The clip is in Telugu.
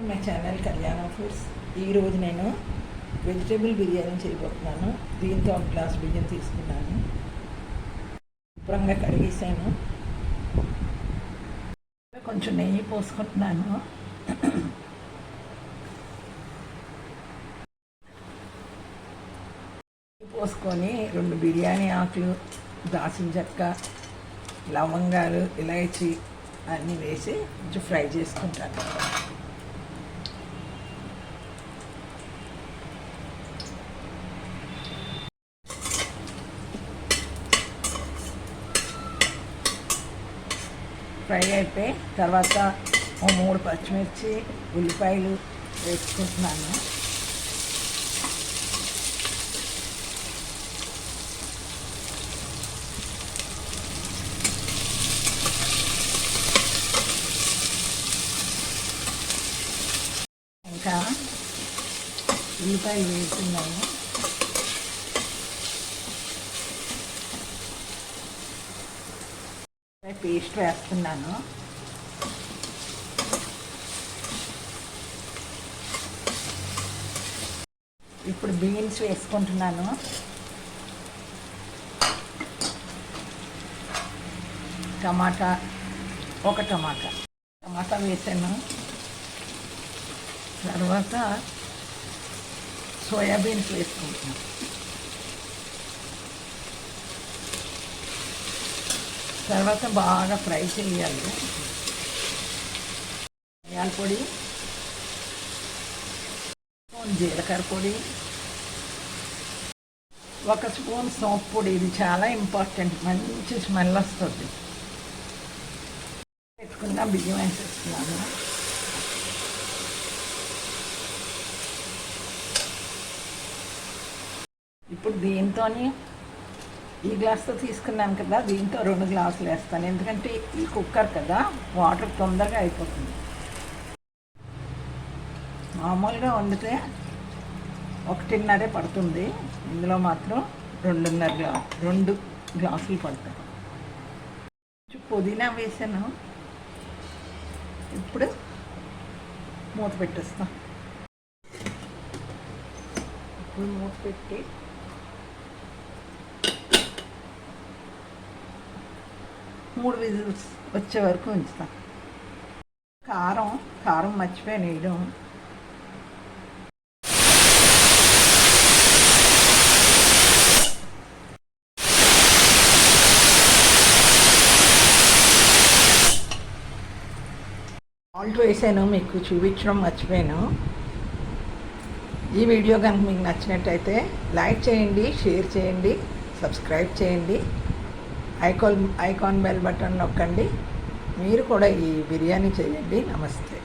మై ఛానల్ కళ్యాణ ఫుడ్స్. ఈరోజు నేను వెజిటేబుల్ బిర్యానీ చేయబోతున్నాను. దీంతో ఒక గ్లాస్ బియ్యం తీసుకున్నాను, శుభ్రంగా కడిగేసాను. కొంచెం నెయ్యి పోసుకుంటున్నాను. పోసుకొని 2 బిర్యానీ ఆకులు, దాల్చిన చెక్క, లవంగాలు, ఇలాచి అన్నీ వేసి కొంచెం ఫ్రై చేసుకుంటాను. ఫ్రై అయిపోయి తర్వాత 3 పచ్చిమిర్చి, ఉల్లిపాయలు వేసుకుంటున్నాను. ఇంకా ఉల్లిపాయలు వేస్తున్నాను. పేస్ట్ వేస్తున్నాను. ఇప్పుడు బీన్స్ వేసుకుంటున్నాను. టమాటా వేసాను. తర్వాత సోయాబీన్స్ వేసుకుంటున్నాను. తర్వాత బాగా ఫ్రై చేయాలి. ధనియాల పొడి, జీలకర్ర పొడి, 1 స్పూన్ సోంపు పొడి. ఇది చాలా ఇంపార్టెంట్, మంచి స్మెల్ వస్తుంది. పెట్టుకున్న బియ్యం వేసేస్తున్నాను. ఇప్పుడు దీంతో ఈ గ్లాస్తో తీసుకున్నాను కదా, దీంతో 2 గ్లాసులు వేస్తాను. ఎందుకంటే ఈ కుక్కర్ కదా, వాటర్ తొందరగా అయిపోతుంది. మామూలుగా వండితే 1.5 పడుతుంది, ఇందులో మాత్రం 2 గ్లాసులు పడతాయి. పుదీనా వేసాను. ఇప్పుడు మూత పెట్టేస్తాను. ఇప్పుడు మూత పెట్టి 3 విజిల్స్ వచ్చే వరకు ఉంచుతాం. కారం మర్చిపోయాను వేయడం. సాల్ట్ వేసాను, మీకు చూపించడం మర్చిపోయాను. ఈ వీడియో కనుక మీకు నచ్చినట్టయితే లైక్ చేయండి, షేర్ చేయండి, సబ్స్క్రైబ్ చేయండి, ఐకాన్ బెల్ బటన్ నొక్కండి. మీరు కూడా ఈ బిర్యానీ చేయండి. నమస్తే.